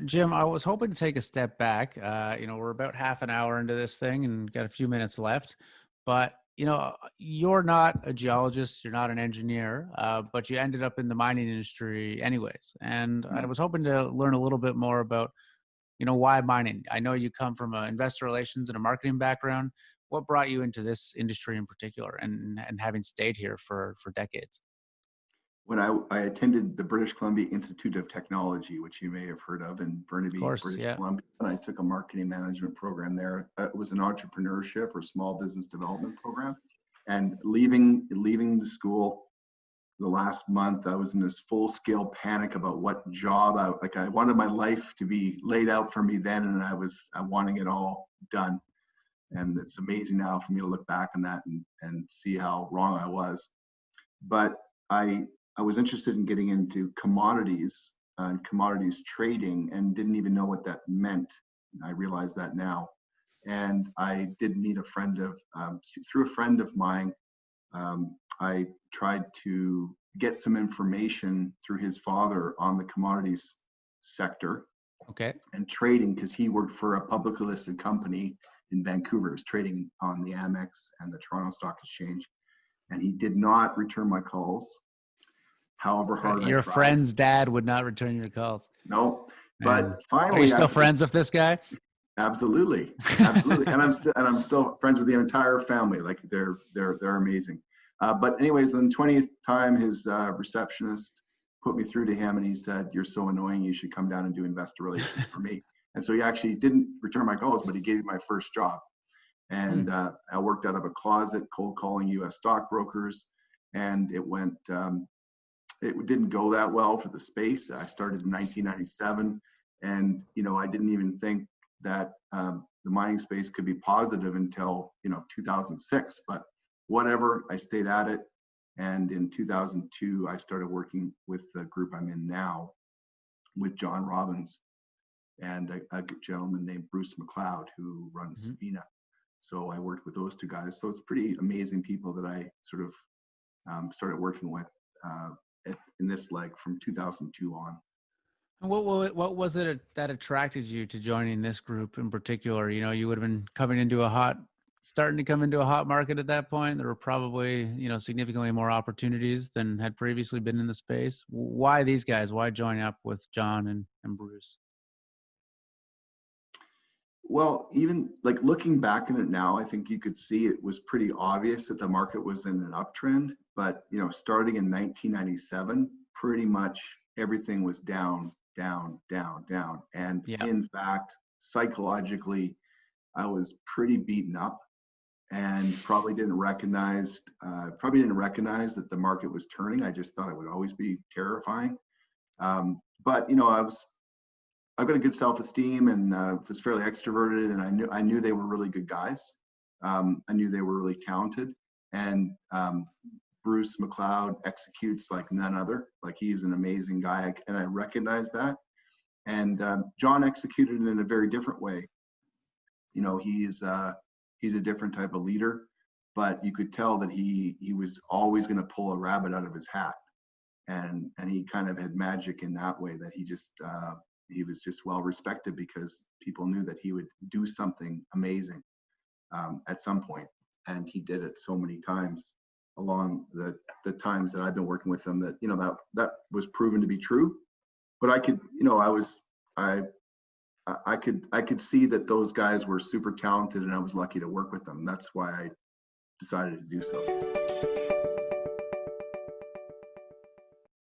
Jim, I was hoping to take a step back. We're about half an hour into this thing and got a few minutes left, but you're not a geologist, you're not an engineer, but you ended up in the mining industry anyways. And I was hoping to learn a little bit more about, why mining? I know you come from an investor relations and a marketing background. What brought you into this industry in particular and having stayed here for decades? When I attended the British Columbia Institute of Technology, which you may have heard of in Of Burnaby, course, British yeah. Columbia, and I took a marketing management program there. It was an entrepreneurship or small business development program. And leaving the school, the last month, I was in this full-scale panic about what job I wanted my life to be laid out for me then, and I wanting it all done. And it's amazing now for me to look back on that and see how wrong I was. But I was interested in getting into commodities and commodities trading and didn't even know what that meant. I realize that now. And I did meet through a friend of mine, I tried to get some information through his father on the commodities sector. Okay. And trading, because he worked for a publicly listed company in Vancouver, was trading on the Amex and the Toronto Stock Exchange. And he did not return my calls. However hard Your I tried. friend's dad would not return your calls. No, And but finally, are you still friends with this guy? Absolutely, and I'm still friends with the entire family. Like they're amazing. But anyways, on the 20th time, his receptionist put me through to him, and he said, "You're so annoying. You should come down and do investor relations for me." And so he actually didn't return my calls, but he gave me my first job. And I worked out of a closet, cold calling U.S. stockbrokers, and it went. It didn't go that well for the space. I started in 1997, and I didn't even think that the mining space could be positive until 2006. But whatever, I stayed at it, and in 2002, I started working with the group I'm in now, with John Robbins and a gentleman named Bruce McLeod who runs Sabina. So I worked with those two guys. So it's pretty amazing people that I sort of started working with in this leg from 2002 on. And what was it that attracted you to joining this group in particular? You would have been starting to come into a hot market at that point. There were probably, significantly more opportunities than had previously been in the space. Why these guys? Why join up with John and Bruce? Well, even like looking back on it now, I think you could see it was pretty obvious that the market was in an uptrend. But starting in 1997, pretty much everything was down. And in fact, psychologically, I was pretty beaten up and probably didn't recognize that the market was turning. I just thought it would always be terrifying. But I've got a good self-esteem and was fairly extroverted, and I knew they were really good guys. I knew they were really talented, and Bruce McLeod executes like none other. Like he's an amazing guy, and I recognize that. And John executed it in a very different way. He's a different type of leader, but you could tell that he was always going to pull a rabbit out of his hat, and he kind of had magic in that way that he was just well respected because people knew that he would do something amazing at some point, and he did it so many times along the times that I've been working with him that that was proven to be true. But I could I could see that those guys were super talented, and I was lucky to work with them. That's why I decided to do so.